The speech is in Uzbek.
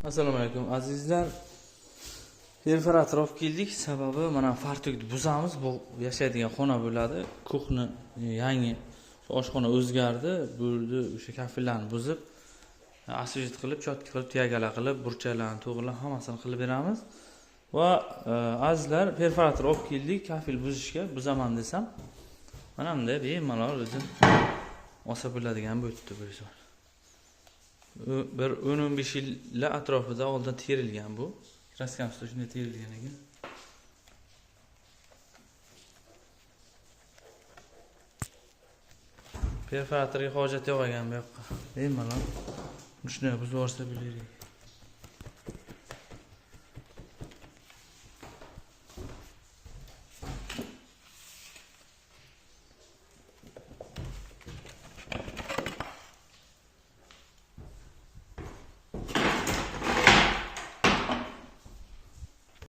Assalomu alaykum azizlar. Perforator olib keldik. Sababi mana fartukni buzamiz. Bu yashaydigan xona bo'ladi. Kuxni yangi oshxona o'zgardi. Bu yerda o'sha kafillarni buzib, asfalt qilib, chotka qilib, tuyagala qilib, burchaklarni, to'g'rilar hammasini qilib beramiz. Va azizlar, perforator olib keldik kafil buzishga. Buzaman desam, mana bunday bemalol o'zim olsa bo'ladigan bo'ytda bo'lsa. Bir 10-15 yillar atrofida oldin terilgan bu. Kraskamsta shunday terilgan ekan. Perforatorga hojat yo'q ekan bu yoqqa. Bemalol shunday buzib olsa bo'lardi.